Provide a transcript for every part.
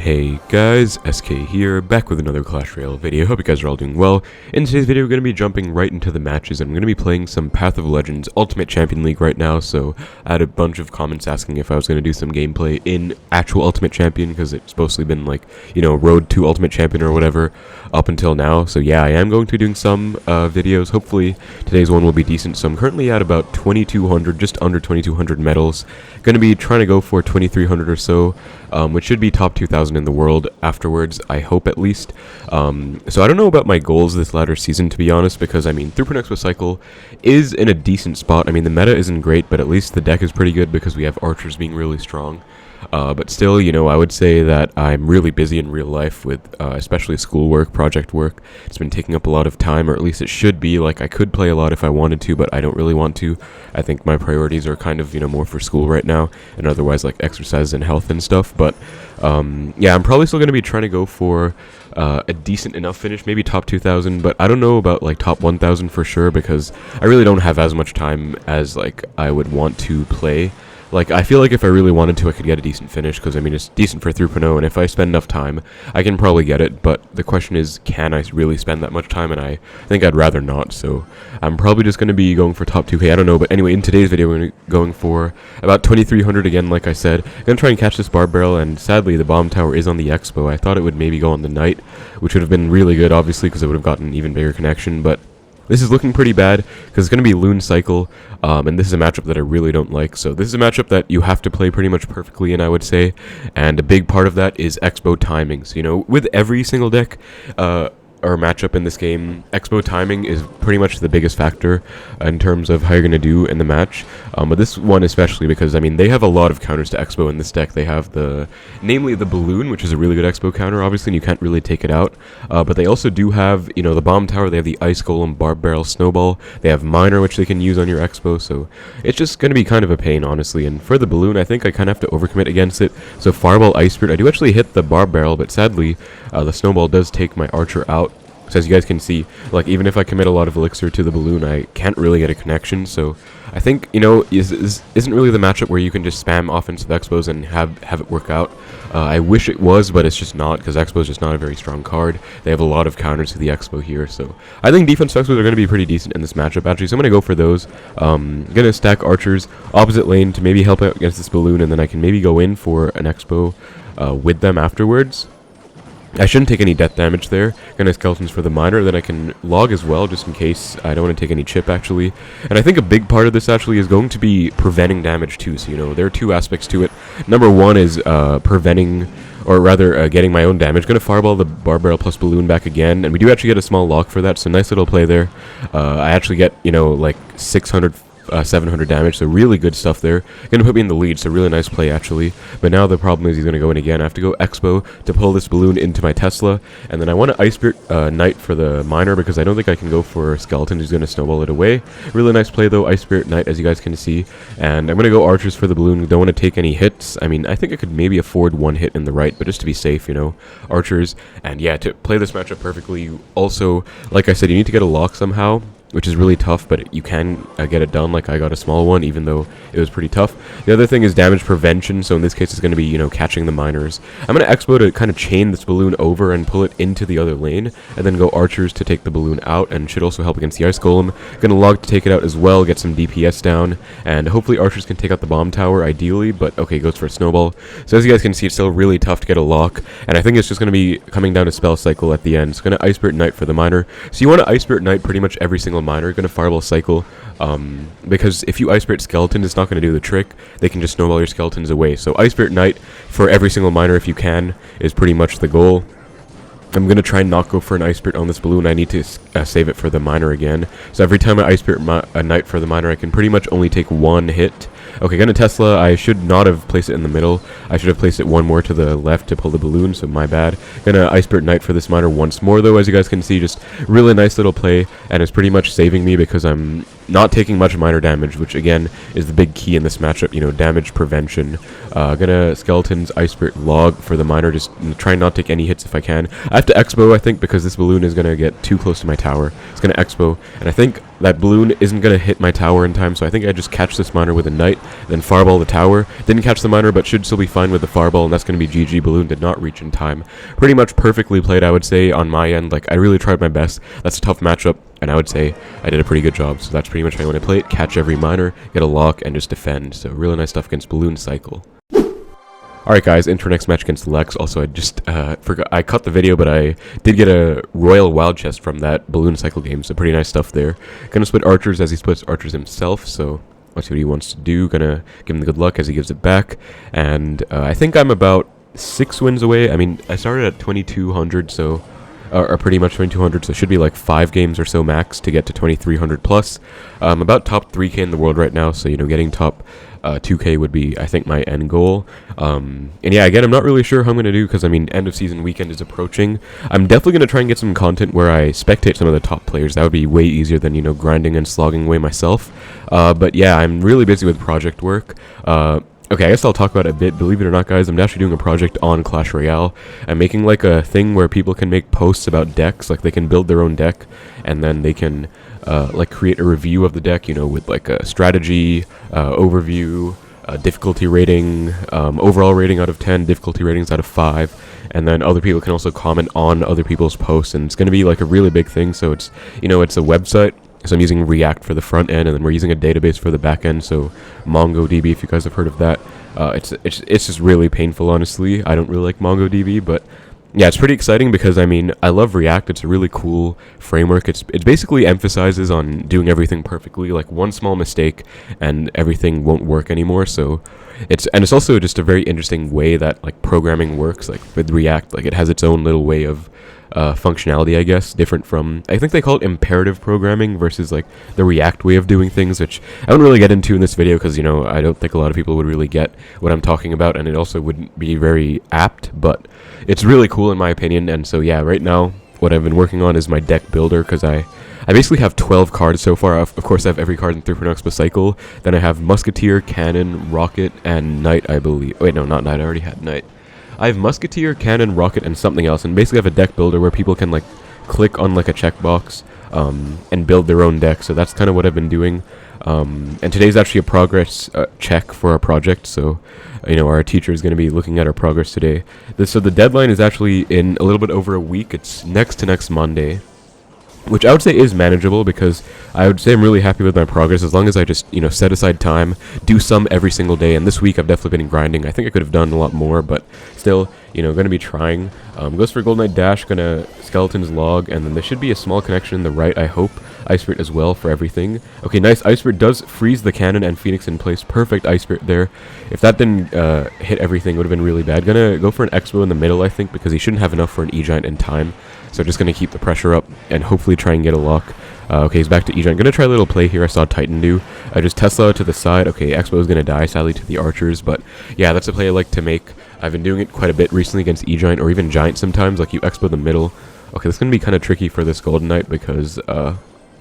Hey guys, SK here, back with another Clash Royale video. Hope you guys are all doing well. In today's video, we're going to be jumping right into the matches, and I'm going to be playing some Path of Legends Ultimate Champion League right now, so I had a bunch of comments asking if I was going to do some gameplay in actual Ultimate Champion, because it's supposedly been like, Road to Ultimate Champion or whatever up until now. So yeah, I am going to be doing some videos. Hopefully today's one will be decent. So I'm currently at about 2,200, just under 2,200 medals. Going to be trying to go for 2,300 or so, which should be top 2,000 in the world afterwards, I hope at least. So I don't know about my goals this latter season, to be honest, because I mean 3.0 Xbow Cycle is in a decent spot. I mean the meta isn't great, but at least the deck is pretty good because we have archers being really strong. But still, I would say that I'm really busy in real life with especially schoolwork, project work. It's been taking up a lot of time, or at least it should be. Like, I could play a lot if I wanted to, but I don't really want to. I think my priorities are kind of, more for school right now, and otherwise like exercise and health and stuff. But yeah, I'm probably still going to be trying to go for a decent enough finish, maybe top 2,000, but I don't know about like top 1,000 for sure, because I really don't have as much time as like I would want to play. Like, I feel like if I really wanted to, I could get a decent finish, because, I mean, it's decent for 3.0, and if I spend enough time, I can probably get it, but the question is, can I really spend that much time, and I think I'd rather not, so I'm probably just going to be going for top 2k, I don't know, but anyway, in today's video, we're going for about 2,300 again, like I said. I'm going to try and catch this bar barrel, and sadly, the bomb tower is on the Xbow. I thought it would maybe go on the Knight, which would have been really good, obviously, because it would have gotten an even bigger connection, but this is looking pretty bad, because it's going to be Loon Cycle, and this is a matchup that I really don't like. So this is a matchup that you have to play pretty much perfectly in, I would say, and a big part of that is Xbow timing. So, with every single deck, or matchup in this game, Xbow timing is pretty much the biggest factor in terms of how you're going to do in the match. But this one especially, because I mean they have a lot of counters to Xbow in this deck. They have namely the balloon, which is a really good Xbow counter, obviously, and you can't really take it out. But they also do have, the bomb tower. They have the ice golem, barb barrel, snowball. They have miner, which they can use on your Xbow. So it's just going to be kind of a pain, honestly. And for the balloon, I think I kind of have to overcommit against it. So fireball, ice spirit. I do actually hit the barb barrel, but sadly, the snowball does take my archer out. So as you guys can see, like, even if I commit a lot of elixir to the balloon, I can't really get a connection. So I think, isn't really the matchup where you can just spam offensive Xbows and have it work out. I wish it was, but it's just not, because Xbow is just not a very strong card. They have a lot of counters to the Xbow here, so I think defensive Xbows are going to be pretty decent in this matchup, actually, so I'm going to go for those. I'm going to stack archers opposite lane to maybe help out against this balloon, and then I can maybe go in for an Xbow with them afterwards. I shouldn't take any death damage there. Gonna skeletons for the miner, then I can log as well, just in case I don't want to take any chip, actually. And I think a big part of this, actually, is going to be preventing damage, too. So, there are two aspects to it. Number one is preventing, or rather, getting my own damage. Gonna fireball the bar barrel plus balloon back again, and we do actually get a small lock for that, so nice little play there. I actually get, like 600... 700 damage, so really good stuff there. Gonna put me in the lead, so really nice play, actually. But now the problem is he's gonna go in again. I have to go Xbow to pull this balloon into my Tesla, and then I want to Ice Spirit Knight for the miner, because I don't think I can go for Skeleton. He's gonna snowball it away. Really nice play, though. Ice Spirit Knight, as you guys can see. And I'm gonna go archers for the balloon. Don't want to take any hits. I mean, I think I could maybe afford one hit in the right, but just to be safe, archers. And yeah, to play this matchup perfectly, you also, like I said, you need to get a lock somehow, which is really tough, but you can get it done. Like, I got a small one, even though it was pretty tough. The other thing is damage prevention, so in this case it's going to be, catching the miners. I'm going to Xbow to kind of chain this balloon over and pull it into the other lane, and then go archers to take the balloon out, and should also help against the ice golem. Going to log to take it out as well, get some DPS down, and hopefully archers can take out the bomb tower, ideally, but okay, goes for a snowball. So as you guys can see, it's still really tough to get a lock, and I think it's just going to be coming down to spell cycle at the end. It's going to Ice Spirit Knight for the miner. So you want to Ice Spirit Knight pretty much every single miner. Going to fireball cycle, because if you Ice Spirit skeleton, it's not going to do the trick. They can just snowball your skeletons away. So Ice Spirit Knight for every single miner, if you can, is pretty much the goal. I'm going to try and not go for an Ice Spirit on this balloon. I need to save it for the miner again. So every time I Ice Spirit a Knight for the miner, I can pretty much only take one hit. Okay, gonna Tesla. I should not have placed it in the middle. I should have placed it one more to the left to pull the balloon, so my bad. Gonna Ice Spirit Knight for this miner once more, though, as you guys can see. Just really nice little play, and it's pretty much saving me because I'm not taking much miner damage, which, again, is the big key in this matchup, damage prevention. Gonna Skeletons, Ice Spirit, log for the miner, just try and not take any hits if I can. I have to Xbow, I think, because this balloon is gonna get too close to my tower. It's gonna Xbow, and I think that balloon isn't going to hit my tower in time, so I think I just catch this miner with a knight, then fireball the tower. Didn't catch the miner, but should still be fine with the fireball, and that's going to be GG. Balloon did not reach in time. Pretty much perfectly played, I would say, on my end. Like, I really tried my best. That's a tough matchup, and I would say I did a pretty good job. So that's pretty much how I want to play it. Catch every miner, get a lock, and just defend. So really nice stuff against Balloon Cycle. Alright guys, into our next match against Lex. Also, I just forgot, I cut the video, but I did get a Royal Wild Chest from that Balloon Cycle game, so pretty nice stuff there. Gonna split archers as he splits archers himself, so let's see what he wants to do. Gonna give him the good luck as he gives it back, and I think I'm about 6 wins away. I mean, I started at 2200, so are pretty much 2200, so it should be like 5 games or so max to get to 2300 plus. I'm about top 3k in the world right now, so, you know, getting top 2k would be, I think, my end goal. And yeah, again, I'm not really sure how I'm going to do, because, I mean, end of season weekend is approaching. I'm definitely going to try and get some content where I spectate some of the top players. That would be way easier than, you know, grinding and slogging away myself. But yeah, I'm really busy with project work. Okay, I guess I'll talk about it a bit. Believe it or not, guys, I'm actually doing a project on Clash Royale. I'm making like a thing where people can make posts about decks. Like, they can build their own deck, and then they can like create a review of the deck, you know, with like a strategy, overview, difficulty rating, overall rating out of 10, difficulty ratings out of 5, and then other people can also comment on other people's posts, and it's going to be like a really big thing. So it's, you know, it's a website. So I'm using React for the front end, and then we're using a database for the back end, so MongoDB, if you guys have heard of that. It's just really painful, honestly. I don't really like MongoDB, but yeah, it's pretty exciting because, I mean, I love React. It's a really cool framework. It basically emphasizes on doing everything perfectly. Like, one small mistake and everything won't work anymore. So it's also just a very interesting way that, like, programming works. Like, with React, like, it has its own little way of functionality, I guess, different from, I think they call it imperative programming versus like the React way of doing things, which I won't really get into in this video because, you know, I don't think a lot of people would really get what I'm talking about, and it also wouldn't be very apt, but it's really cool in my opinion. And so yeah, right now what I've been working on is my deck builder, because I basically have 12 cards so far. Of course, I have every card in 3.0 Xbow Cycle. Then I have Musketeer, Cannon, Rocket, and Knight, I believe. Wait, no, not Knight, I already had Knight. I have Musketeer, Cannon, Rocket, and something else, and basically I have a deck builder where people can like click on like a checkbox and build their own deck. So that's kind of what I've been doing. And today's actually a progress check for our project, so you know, our teacher is going to be looking at our progress today. So the deadline is actually in a little bit over a week. It's next to next Monday, which I would say is manageable, because I would say I'm really happy with my progress as long as I just, you know, set aside time, do some every single day. And this week I've definitely been grinding. I think I could have done a lot more, but still, you know, going to be trying. Goes for Golden Knight Dash, gonna Skeleton's Log, and then there should be a small connection in the right, I hope. Ice Spirit as well for everything. Okay, nice. Ice Spirit does freeze the cannon and Phoenix in place. Perfect Ice Spirit there. If that didn't hit everything, it would have been really bad. Gonna go for an Xbow in the middle, I think, because he shouldn't have enough for an E-Giant in time. So just going to keep the pressure up and hopefully try and get a lock. Okay, he's back to E-Giant. Going to try a little play here. I saw Titan do. Just Tesla to the side. Okay, Xbow is going to die, sadly, to the archers. But yeah, that's a play I like to make. I've been doing it quite a bit recently against E-Giant, or even Giant sometimes. Like, you Xbow the middle. Okay, that's going to be kind of tricky for this Golden Knight, because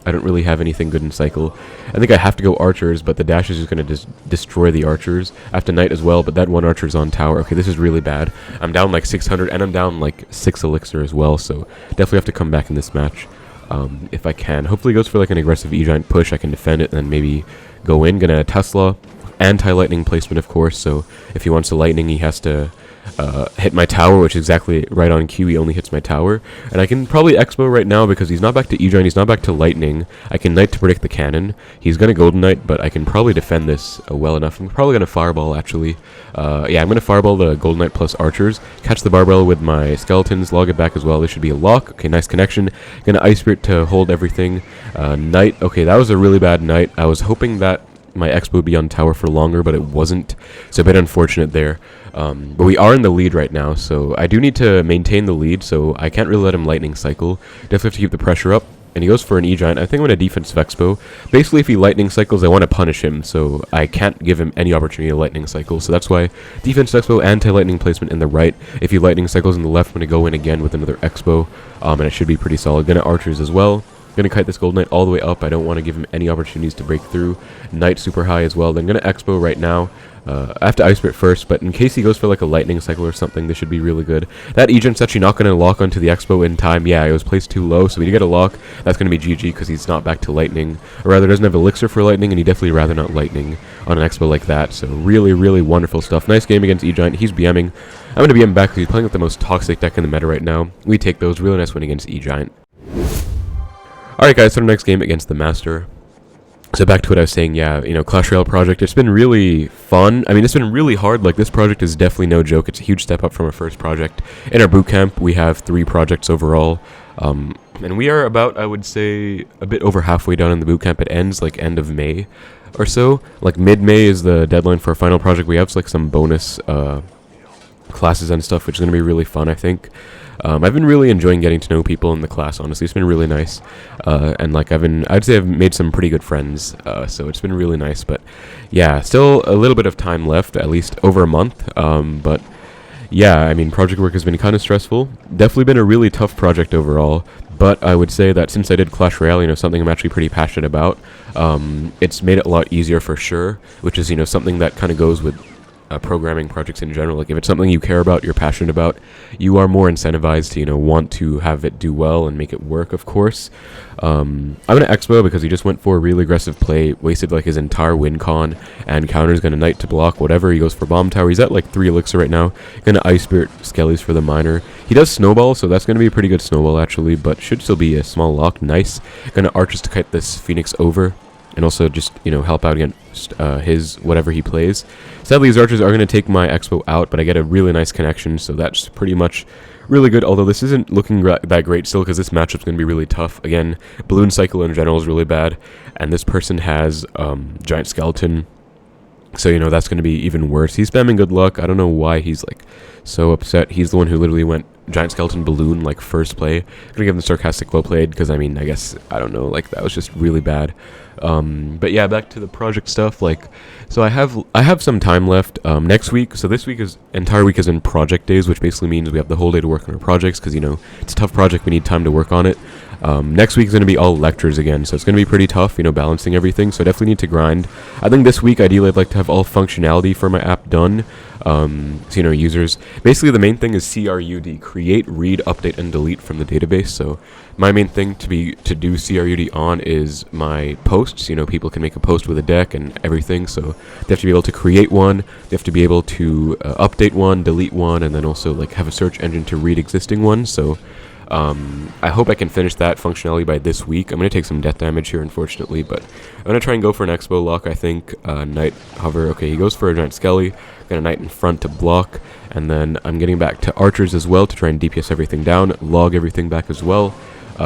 I don't really have anything good in Cycle. I think I have to go archers, but the dash is just going to destroy the archers. I have to knight as well, but that one archer's on tower. Okay, this is really bad. I'm down like 600, and I'm down like 6 elixir as well, so definitely have to come back in this match if I can. Hopefully goes for like an aggressive E-Giant push. I can defend it and then maybe go in. Gonna Tesla. Anti-lightning placement, of course, so if he wants to lightning, he has to hit my tower, which is exactly right on cue. He only hits my tower, and I can probably Xbow right now because he's not back to E-Giant, he's not back to lightning. I can knight to predict the cannon. He's gonna Golden Knight, but I can probably defend this well enough. I'm probably gonna fireball, actually. Yeah, I'm gonna fireball the Golden Knight plus archers, catch the barbell with my skeletons, log it back as well. This should be a lock. Okay, nice connection. Gonna Ice Spirit to hold everything. Knight. Okay, that was a really bad knight. I was hoping that my Xbow would be on tower for longer, but it wasn't, so a bit unfortunate there. But we are in the lead right now, so I do need to maintain the lead, so I can't really let him lightning cycle. Definitely have to keep the pressure up, and he goes for an E-Giant. I think I'm going to defensive Xbow. Basically, if he lightning cycles, I want to punish him, so I can't give him any opportunity to lightning cycle, so that's why defensive Xbow, anti-lightning placement in the right. If he lightning cycles in the left, I'm going to go in again with another Xbow, and it should be pretty solid. Gonna archers as well. Gonna kite this Gold Knight all the way up. I don't want to give him any opportunities to break through. Knight super high as well. Then gonna Xbow right now. I have to Ice Spirit first, but in case he goes for like a Lightning Cycle or something, this should be really good. That Agent's actually not going to lock onto the Xbow in time. Yeah, it was placed too low, so we did get a lock. That's going to be GG because he's not back to Lightning. Or rather, doesn't have Elixir for Lightning, and he'd definitely rather not Lightning on an Xbow like that. So really, really wonderful stuff. Nice game against E-Giant. He's BMing. I'm going to BM back because he's playing with the most toxic deck in the meta right now. We take those. Really nice win against E-Giant. Alright guys, so our next game against the Master. So back to what I was saying, yeah, you know, Clash Royale project, it's been really fun. I mean, it's been really hard. Like, this project is definitely no joke. It's a huge step up from our first project. In our bootcamp, we have 3 projects overall. And we are about, I would say, a bit over halfway done in the bootcamp. It ends, like, end of May or so. Like, mid-May is the deadline for our final project. We have, like, some bonus classes and stuff, which is going to be really fun, I think. I've been really enjoying getting to know people in the class, honestly. It's been really nice. And like I'd say I've made some pretty good friends, so it's been really nice. But yeah, still a little bit of time left, at least over a month. But yeah, I mean, project work has been kind of stressful. Definitely been a really tough project overall. But I would say that since I did Clash Royale, you know, something I'm actually pretty passionate about, it's made it a lot easier for sure, which is, you know, something that kind of goes with programming projects in general. Like, if it's something you care about, you're passionate about, you are more incentivized to, you know, want to have it do well and make it work, of course. I'm gonna Xbow because he just went for a really aggressive play, wasted like his entire win con, and counter's gonna Knight to block whatever. He goes for Bomb Tower. He's at like 3 Elixir right now. Gonna Ice Spirit Skellies for the Miner. He does Snowball, so that's gonna be a pretty good Snowball actually, but should still be a small lock. Nice. Gonna Archers to kite this Phoenix over, and also just, you know, help out against his whatever he plays. Sadly, his archers are going to take my Xbow out, but I get a really nice connection, so that's pretty much really good, although this isn't looking that great still, because this matchup's going to be really tough. Again, Balloon Cycle in general is really bad, and this person has Giant Skeleton, so, you know, that's going to be even worse. He's spamming good luck. I don't know why he's, like, so upset. He's the one who literally went Giant Skeleton Balloon, like, first play. I'm going to give him Sarcastic well played, because, I mean, I guess, I don't know, like, that was just really bad. But yeah, back to the project stuff, like, so I have some time left, next week. So this week entire week is in project days, which basically means we have the whole day to work on our projects, because, you know, it's a tough project, we need time to work on it. Next week is going to be all lectures again, so it's going to be pretty tough, you know, balancing everything, so I definitely need to grind. I think this week, ideally, I'd like to have all functionality for my app done, so, you know, users, basically the main thing is CRUD, create, read, update, and delete from the database. So my main thing to do CRUD on is my posts. You know, people can make a post with a deck and everything, so they have to be able to create one, they have to be able to update one, delete one, and then also, like, have a search engine to read existing ones. So I hope I can finish that functionality by this week. I'm going to take some death damage here, unfortunately, but I'm going to try and go for an Xbow lock, I think. Knight hover. Okay, he goes for a Giant Skelly. Got a Knight in front to block, and then I'm getting back to Archers as well to try and DPS everything down, log everything back as well.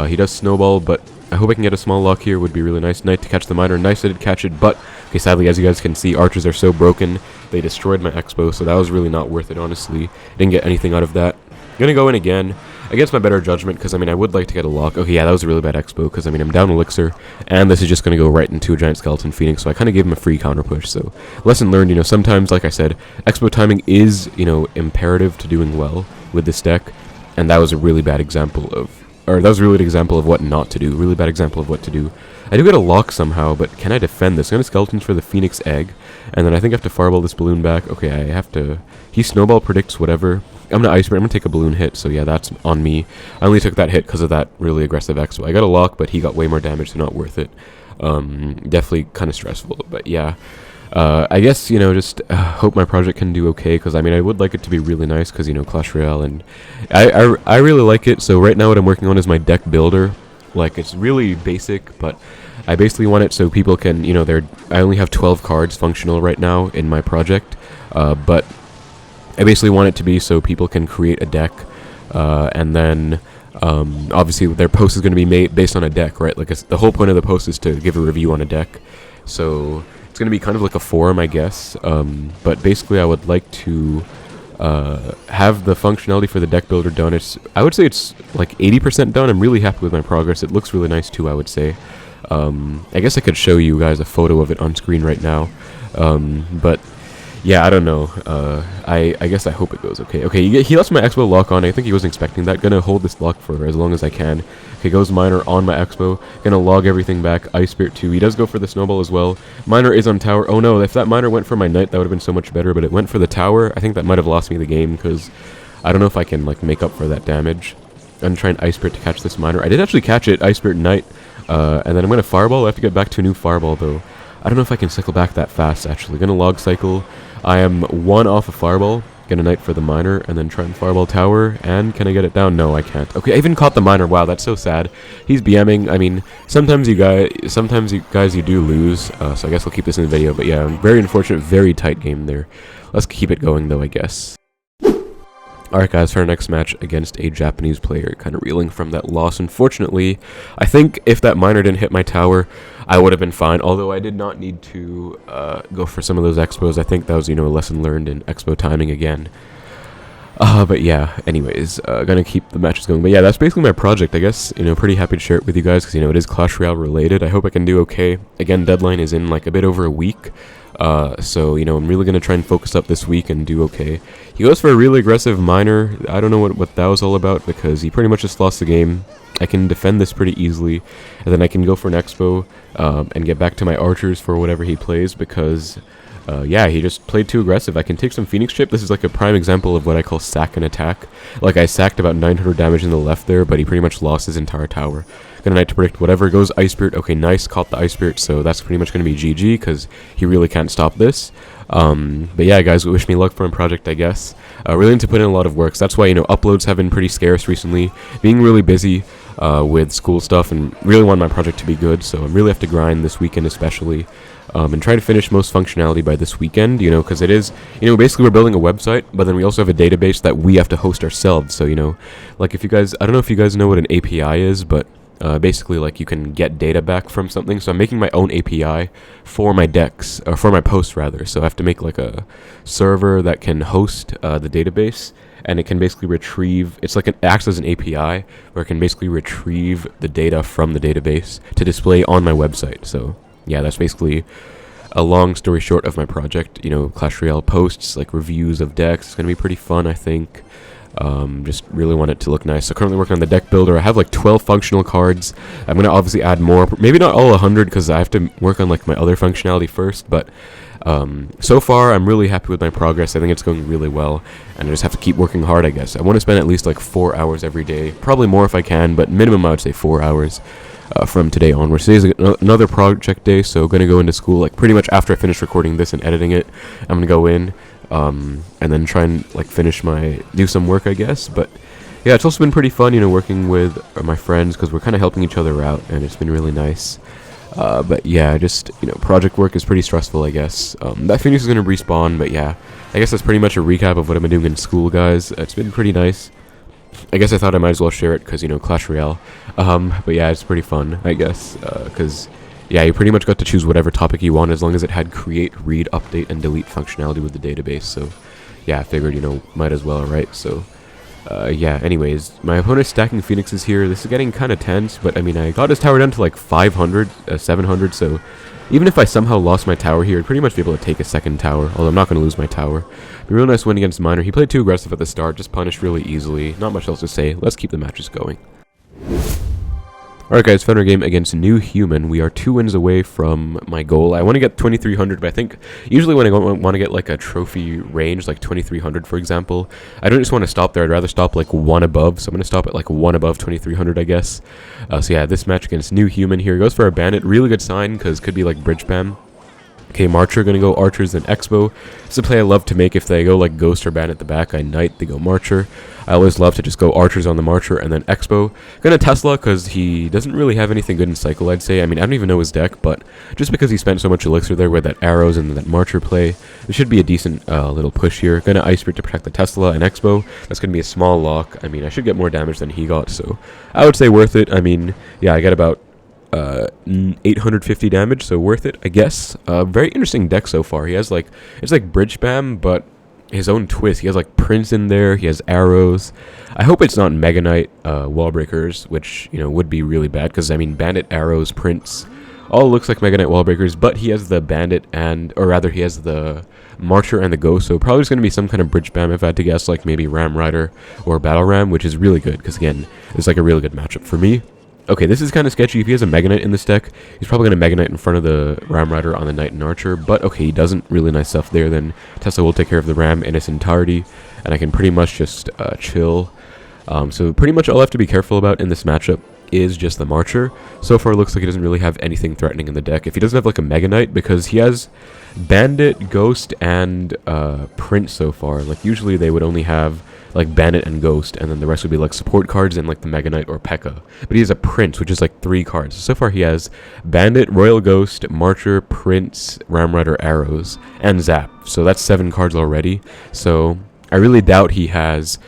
He does Snowball, but I hope I can get a small lock here. Would be really nice. Knight to catch the Miner. Nice, I did catch it, but okay, sadly, as you guys can see, Archers are so broken. They destroyed my Xbow, so that was really not worth it, honestly. Didn't get anything out of that. Gonna go in again against my better judgment, because, I mean, I would like to get a lock. Okay, yeah, that was a really bad Xbow, because, I mean, I'm down Elixir, and this is just going to go right into a Giant Skeleton Phoenix, so I kind of gave him a free counter push. So lesson learned, you know, sometimes, like I said, Xbow timing is, you know, imperative to doing well with this deck, and that was a really bad example of, or that was a really good example of what not to do, really bad example of what to do. I do get a lock somehow, but can I defend this? I'm going to Skeletons for the Phoenix Egg, and then I think I have to Fireball this Balloon back. Okay, I have to, he Snowball predicts whatever. I'm going to Ice Spirit. I'm going to take a Balloon hit, so yeah, that's on me. I only took that hit because of that really aggressive X, so I got a lock, but he got way more damage, so not worth it. Definitely kind of stressful, but yeah. I guess, you know, just hope my project can do okay, because, I mean, I would like it to be really nice, because, you know, Clash Royale, and I really like it. So right now what I'm working on is my deck builder. Like, it's really basic, but I basically want it so people can, you know, I only have 12 cards functional right now in my project, but I basically want it to be so people can create a deck, and then obviously their post is going to be made based on a deck, right? Like, the whole point of the post is to give a review on a deck, so it's going to be kind of like a forum, I guess, but basically I would like to have the functionality for the deck builder done. I would say it's like 80% done. I'm really happy with my progress. It looks really nice too, I would say. I guess I could show you guys a photo of it on screen right now, but yeah, I don't know. I guess I hope it goes okay. Okay, he lets my Xbow lock on. I think he wasn't expecting that. Gonna hold this lock for as long as I can. Okay, goes Miner on my Xbow. Gonna log everything back. Ice Spirit 2. He does go for the snowball as well. Miner is on tower. Oh no, if that Miner went for my knight, that would have been so much better. But it went for the tower. I think that might have lost me the game because I don't know if I can like make up for that damage. I'm gonna try and Ice Spirit to catch this Miner. I did actually catch it. Ice Spirit Knight. And then I'm gonna Fireball. I have to get back to a new Fireball though. I don't know if I can cycle back that fast actually. Gonna log cycle. I am 1 off a Fireball. Gonna Knight for the Miner and then try and Fireball tower. And can I get it down? No, I can't. Okay, I even caught the Miner. Wow, that's so sad. He's BMing. I mean, sometimes you guys you do lose. So I guess I'll keep this in the video. But yeah, very unfortunate, very tight game there. Let's keep it going though, I guess. Alright guys, for our next match against a Japanese player, kind of reeling from that loss. Unfortunately, I think if that Miner didn't hit my tower, I would have been fine. Although I did not need to go for some of those Xbows. I think that was, you know, a lesson learned in Xbow timing again. But yeah, anyways, gonna keep the matches going. But yeah, that's basically my project, I guess. You know, pretty happy to share it with you guys because, you know, it is Clash Royale related. I hope I can do okay. Again, deadline is in like a bit over a week. So, you know, I'm really going to try and focus up this week and do okay. He goes for a really aggressive Miner. I don't know what that was all about because he pretty much just lost the game. I can defend this pretty easily, and then I can go for an Xbow and get back to my archers for whatever he plays because, yeah, he just played too aggressive. I can take some Phoenix Chip. This is like a prime example of what I call sack and attack. Like, I sacked about 900 damage in the left there, but he pretty much lost his entire tower. Gonna Knight to predict whatever. Goes Ice Spirit. Okay, nice. Caught the Ice Spirit, so that's pretty much going to be GG because he really can't stop this. But yeah, guys, wish me luck for my project, I guess. Really need to put in a lot of work. So that's why, you know, uploads have been pretty scarce recently. Being really busy with school stuff and really want my project to be good, so I really have to grind this weekend especially. And try to finish most functionality by this weekend, you know, because it is, you know, basically we're building a website, but then we also have a database that we have to host ourselves. So, you know, like if you guys, I don't know if you guys know what an API is, but basically like you can get data back from something. So I'm making my own API for my decks, or for my posts rather. So I have to make like a server that can host the database, and it can basically retrieve, it's like it acts as an API where it can basically retrieve the data from the database to display on my website. So yeah, that's basically a long story short of my project. You know, Clash Royale posts, like reviews of decks. It's going to be pretty fun, I think. Just really want it to look nice. So currently working on the deck builder. I have like 12 functional cards. I'm going to obviously add more. Maybe not all 100 because I have to work on like my other functionality first. But so far, I'm really happy with my progress. I think it's going really well. And I just have to keep working hard, I guess. I want to spend at least like 4 hours every day. Probably more if I can, but minimum I would say 4 hours. From today onwards. Today's another project day, so gonna go into school like pretty much after I finish recording this and editing it. I'm gonna go in and then try and like do some work, I guess. But yeah, it's also been pretty fun, you know, working with my friends because we're kind of helping each other out, and it's been really nice. But yeah, just, you know, project work is pretty stressful, I guess. That Phoenix is gonna respawn, but yeah, I guess that's pretty much a recap of what I've been doing in school, guys. It's been pretty nice. I guess I thought I might as well share it because, you know, Clash Royale. But yeah, it's pretty fun, I guess, because, yeah, you pretty much got to choose whatever topic you want as long as it had create, read, update, and delete functionality with the database. So, yeah, I figured, you know, might as well, right? So, yeah, anyways, my opponent's stacking Phoenixes here. This is getting kind of tense, but, I mean, I got his tower down to, like, 500, 700, so even if I somehow lost my tower here, I'd pretty much be able to take a second tower, although I'm not going to lose my tower. Be a real nice win against Miner. He played too aggressive at the start, just punished really easily. Not much else to say. Let's keep the matches going. Alright guys, final game against New Human. We are 2 wins away from my goal. I want to get 2300, but I think usually when I want to get like a trophy range, like 2300 for example, I don't just want to stop there. I'd rather stop like 1 above, so I'm going to stop at like 1 above 2300, I guess. So yeah, this match against New Human here goes for a Bandit. Really good sign because could be like Bridgespam. Okay, Marcher gonna go Archers and Xbow. This is a play I love to make. If they go like Ghost or Bandit at the back, I Knight, they go Marcher. I always love to just go Archers on the Marcher and then Xbow. Gonna Tesla because he doesn't really have anything good in Cycle, I'd say. I mean, I don't even know his deck, but just because he spent so much Elixir there with that Arrows and that Marcher play, it should be a decent little push here. Gonna Ice Spirit to protect the Tesla and Xbow. That's gonna be a small lock. I mean, I should get more damage than he got, so I would say worth it. I mean, yeah, I get about 850 damage, so worth it, I guess. Very interesting deck so far. He has like, it's like Bridgespam, but his own twist. He has like Prince in there, he has Arrows. I hope it's not Mega Knight Wallbreakers, which, you know, would be really bad, because I mean Bandit, Arrows, Prince, all looks like Mega Knight Wallbreakers, but he has the Bandit and, or rather he has the Marcher and the Ghost, so probably it's going to be some kind of Bridgespam if I had to guess, like maybe Ram Rider or Battle Ram, which is really good, because again, it's like a really good matchup for me. Okay, this is kind of sketchy. If he has a Mega Knight in this deck, he's probably going to Mega Knight in front of the Ram Rider on the Knight and Archer, but okay, he doesn't. Really nice stuff there. Then Tesla will take care of the Ram in its entirety, and I can pretty much just chill. So pretty much all I have to be careful about in this matchup is just the Marcher. So far, it looks like he doesn't really have anything threatening in the deck. If he doesn't have like a Mega Knight, because he has Bandit, Ghost, and Prince so far. Like usually they would only have like Bandit and Ghost, and then the rest would be like support cards and like the Mega Knight or P.E.K.K.A. But he has a Prince, which is like 3 cards. So far he has Bandit, Royal Ghost, Marcher, Prince, Ram Rider, Arrows, and Zap. So that's 7 cards already. So I really doubt he has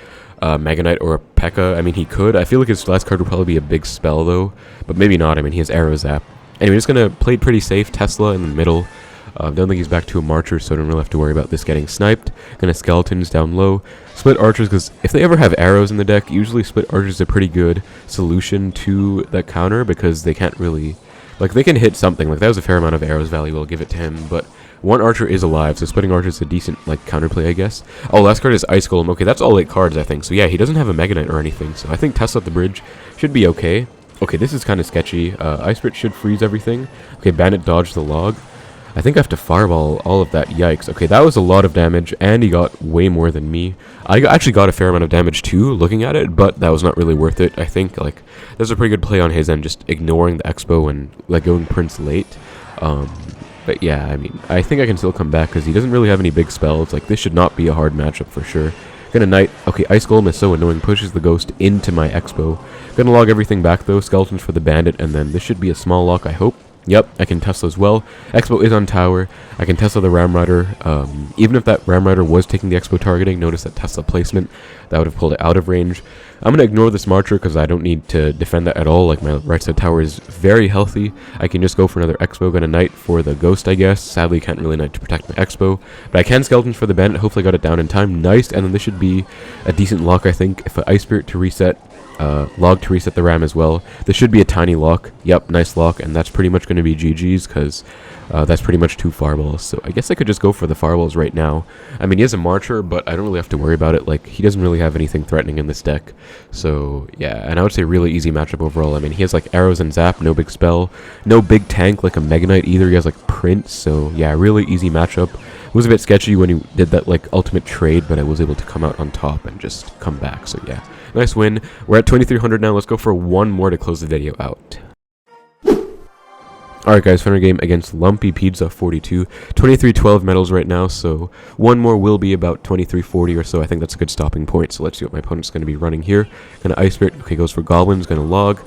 Mega Knight or a P.E.K.K.A. I mean, he could. I feel like his last card would probably be a big spell though, but maybe not. I mean, he has Arrow, Zap. Anyway, just gonna play it pretty safe. Tesla in the middle. Don't think he's back to a Marcher, so I don't really have to worry about this getting sniped. Gonna Skeletons down low. Split Archers, because if they ever have arrows in the deck, usually Split Archers is a pretty good solution to that counter, because they can't really... Like, they can hit something. Like, that was a fair amount of arrows value, we'll give it to him, but one Archer is alive, so Splitting Archer is a decent, like, counterplay, I guess. Oh, last card is Ice Golem. Okay, that's all 8 cards, I think. So, yeah, he doesn't have a Mega Knight or anything, so I think Tesla at the bridge should be okay. Okay, this is kind of sketchy. Ice Spirit should freeze everything. Okay, Bandit dodged the log. I think I have to fireball all of that. Yikes. Okay, that was a lot of damage, and he got way more than me. I actually got a fair amount of damage too, looking at it, but that was not really worth it. I think, like, there's a pretty good play on his end, just ignoring the Xbow and, like, going Prince late. But yeah, I mean, I think I can still come back, because he doesn't really have any big spells. Like, this should not be a hard matchup for sure. Gonna Knight. Okay, Ice Golem is so annoying. Pushes the Ghost into my Xbow. Gonna log everything back, though. Skeletons for the Bandit, and then this should be a small lock, I hope. Yep, I can Tesla as well. Xbow is on tower. I can Tesla the Ram Rider. Even if that Ram Rider was taking the Xbow targeting, notice that Tesla placement, that would have pulled it out of range. I'm going to ignore this Marcher because I don't need to defend that at all. Like, my right side tower is very healthy. I can just go for another Xbow. Going to Knight for the Ghost, I guess. Sadly, can't really Knight to protect my Xbow. But I can Skeletons for the Bandit. Hopefully I got it down in time. Nice, and then this should be a decent lock, I think. If I Ice Spirit to reset... log to reset the Ram as well. This should be a tiny lock. Yep, nice lock, and that's pretty much going to be GG's, because that's pretty much 2 fireballs. So I guess I could just go for the fireballs right now. I mean, he has a Marcher, but I don't really have to worry about it. Like, he doesn't really have anything threatening in this deck. So yeah, and I would say really easy matchup overall. I mean, he has like arrows and zap, no big spell, no big tank like a Mega Knight either. He has like Prince, so yeah, really easy matchup. It was a bit sketchy when he did that like ultimate trade, but I was able to come out on top and just come back. So yeah, nice win. We're at 2300 now. Let's go for one more to close the video out. Alright guys, final game against Lumpy Pizza 42. 2312 medals right now, so one more will be about 2340 or so. I think that's a good stopping point. So let's see what my opponent's going to be running here. Gonna Ice Spirit. Okay, goes for Goblins. Gonna log.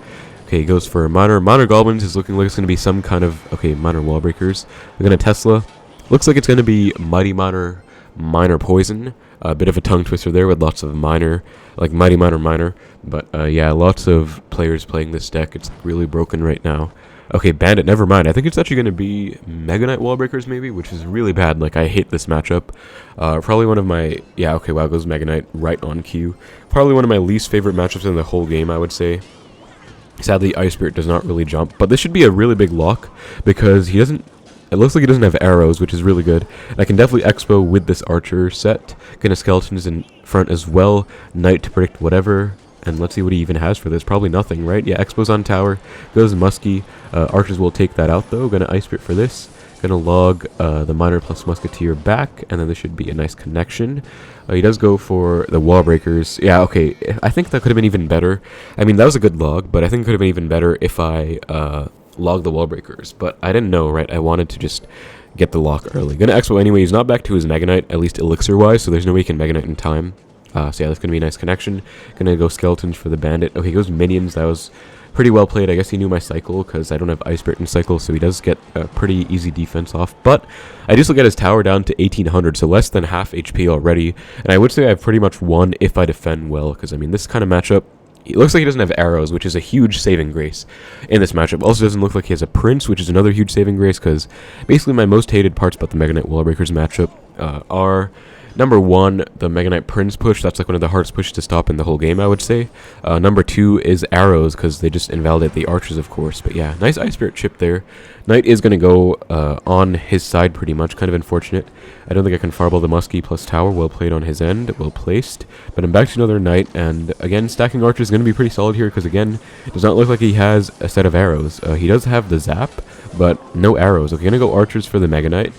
Okay, he goes for Minor. Minor Goblins is looking like it's going to be some kind of... Okay, Minor Wallbreakers. We're gonna Tesla. Looks like it's going to be Mighty Minor, Minor Poison. A bit of a tongue twister there with lots of minor, like Mighty Minor, Minor. But yeah, lots of players playing this deck. It's really broken right now. Okay, Bandit, never mind. I think it's actually going to be Mega Knight Wallbreakers maybe, which is really bad. Like, I hate this matchup. Probably one of my... Yeah, okay, wow, goes Mega Knight right on cue. Probably one of my least favorite matchups in the whole game, I would say. Sadly, Ice Spirit does not really jump. But this should be a really big lock, because he doesn't... It looks like he doesn't have arrows, which is really good. And I can definitely Expo with this Archer set. Gonna Skeletons in front as well. Knight to predict whatever. And let's see what he even has for this. Probably nothing, right? Yeah, Expo's on tower. Goes Muskie. Archers will take that out, though. Gonna Ice Spirit for this. Gonna log the Minor plus Musketeer back. And then this should be a nice connection. He does go for the Wallbreakers. Yeah, okay. I think that could have been even better. I mean, that was a good log, but I think it could have been even better if I log the Wallbreakers. But I didn't know, right? I wanted to just get the lock early. Gonna Expo anyway. He's not back to his Mega Knight, at least Elixir-wise, so there's no way he can Mega Knight in time. So yeah, that's going to be a nice connection. Gonna go Skeletons for the Bandit. Okay, he goes Minions. That was pretty well played. I guess he knew my cycle, because I don't have Ice Spirit in cycle, so he does get a pretty easy defense off. But I do still get his tower down to 1800, so less than half HP already. And I would say I've pretty much won if I defend well, because, I mean, this kind of matchup... It looks like he doesn't have arrows, which is a huge saving grace in this matchup. Also doesn't look like he has a Prince, which is another huge saving grace, because basically my most hated parts about the Mega Knight Wallbreakers matchup are Number 1, the Mega Knight Prince push. That's like one of the hardest pushes to stop in the whole game, I would say. Number 2 is arrows, because they just invalidate the archers, of course. But yeah, nice Ice Spirit chip there. Knight is going to go on his side pretty much, kind of unfortunate. I don't think I can fireball the Muskie plus tower. Well played on his end, well placed. But I'm back to another Knight, and again, stacking archers is going to be pretty solid here, because again, it does not look like he has a set of arrows. He does have the zap, but no arrows. Okay, going to go archers for the Mega Knight.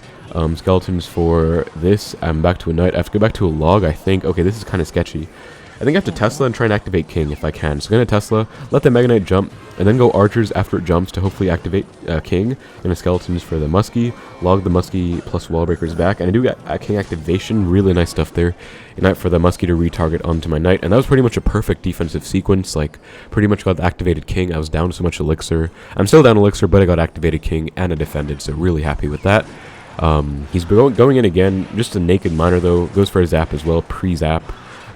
Skeletons for this. I'm back to a Knight. I have to go back to a log, I think. Okay, this is kind of sketchy. I think I have to Tesla and try and activate King if I can. So I'm going to Tesla, let the Mega Knight jump, and then go archers after it jumps to hopefully activate King. And the skeletons for the Muskie. Log the Muskie plus Wallbreakers back. And I do get King activation. Really nice stuff there. Knight for the Muskie to retarget onto my Knight. And that was pretty much a perfect defensive sequence. Like, pretty much got the activated King. I was down so much elixir. I'm still down elixir, but I got activated King and I defended. So really happy with that. He's going in again, just a naked miner though, goes for a zap as well, pre-zap.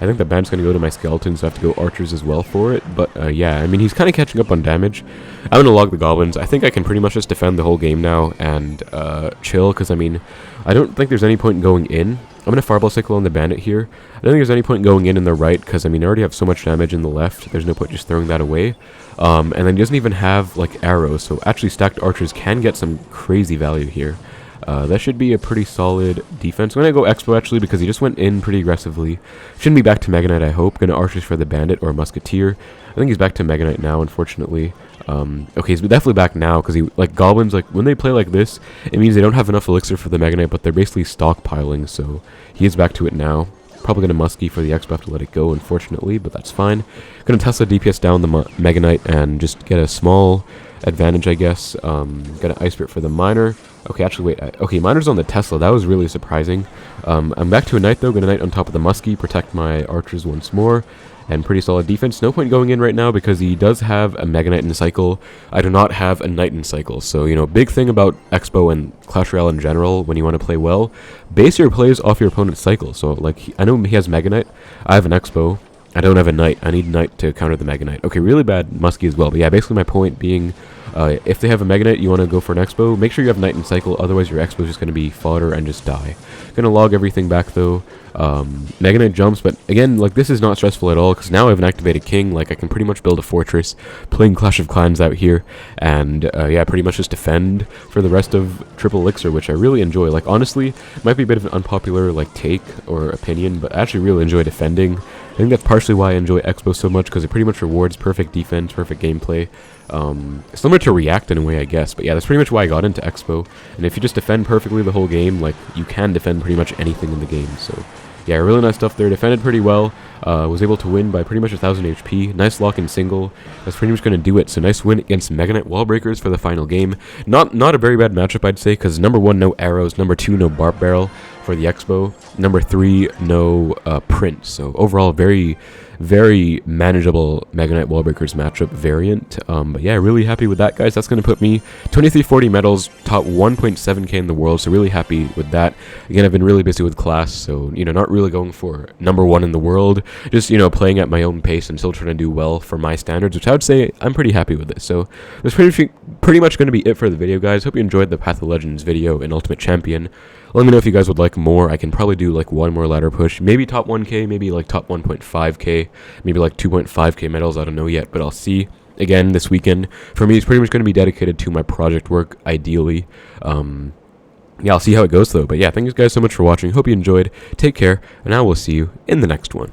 I think the band's going to go to my skeleton, so I have to go archers as well for it, but yeah, I mean, he's kind of catching up on damage. I'm going to log the goblins. I think I can pretty much just defend the whole game now and chill, because I mean, I don't think there's any point in going in. I'm going to Fireball Cycle on the bandit here. I don't think there's any point in going in the right, because I mean, I already have so much damage in the left, there's no point just throwing that away. And then he doesn't even have like arrows, so actually stacked archers can get some crazy value here. That should be a pretty solid defense. I'm going to go Xbow actually because he just went in pretty aggressively. Shouldn't be back to Mega Knight, I hope. Going to archers for the bandit or Musketeer. I think he's back to Mega Knight now, unfortunately. Okay, he's definitely back now because he, like, goblins, like, when they play like this, it means they don't have enough elixir for the Mega Knight, but they're basically stockpiling, so he is back to it now. Probably going to Muskie for the Xbow, have to let it go, unfortunately, but that's fine. Going to Tesla DPS down the Mega Knight and just get a small advantage, I guess. Going to Ice Spirit for the Miner. Okay, actually, wait. Okay, Miner's on the Tesla. That was really surprising. I'm back to a Knight, though. Going to Knight on top of the Muskie. Protect my archers once more. And pretty solid defense. No point going in right now because he does have a Mega Knight in Cycle. I do not have a Knight in Cycle. So, you know, big thing about Xbow and Clash Royale in general when you want to play well, base your plays off your opponent's cycle. So, like, I know he has Mega Knight. I have an Xbow. I don't have a Knight. I need Knight to counter the Mega Knight. Okay, really bad Muskie as well. But yeah, basically my point being, if they have a Mega Knight, you want to go for an Xbow. Make sure you have Knight in Cycle, otherwise your Xbow is just going to be fodder and just die. Gonna log everything back though. Mega Knight jumps, but again, like, this is not stressful at all because now I have an activated King. Like, I can pretty much build a fortress, playing Clash of Clans out here, and yeah, pretty much just defend for the rest of Triple Elixir, which I really enjoy. Like, honestly, it might be a bit of an unpopular like take or opinion, but I actually really enjoy defending. I think that's partially why I enjoy Xbow so much, because it pretty much rewards perfect defense, perfect gameplay. Similar to React in a way, I guess. But yeah, that's pretty much why I got into Xbow. And if you just defend perfectly the whole game, like, you can defend pretty much anything in the game. So yeah, really nice stuff there. Defended pretty well. Was able to win by pretty much 1,000 HP. Nice lock in single. That's pretty much going to do it. So nice win against Mega Knight Wallbreakers for the final game. Not a very bad matchup, I'd say, because number 1, no arrows. Number 2, no barb barrel for the Xbow. Number 3, no Prince. So overall, very, very manageable Mega Knight Wallbreakers matchup variant. But yeah, really happy with that, guys. That's going to put me 2340 medals, top 1.7k in the world. So really happy with that. Again, I've been really busy with class, so, you know, not really going for number 1 in the world. Just, you know, playing at my own pace and still trying to do well for my standards, which I would say I'm pretty happy with this. So that's pretty much going to be it for the video, guys. Hope you enjoyed the Path of Legends video in Ultimate Champion. Let me know if you guys would like more. I can probably do like one more ladder push, maybe top 1k, maybe like top 1.5k, maybe like 2.5k medals. I don't know yet, but I'll see. Again, this weekend for me, it's pretty much going to be dedicated to my project work, ideally. Yeah, I'll see how it goes though. But yeah, thank you guys so much for watching. Hope you enjoyed. Take care, and I will see you in the next one.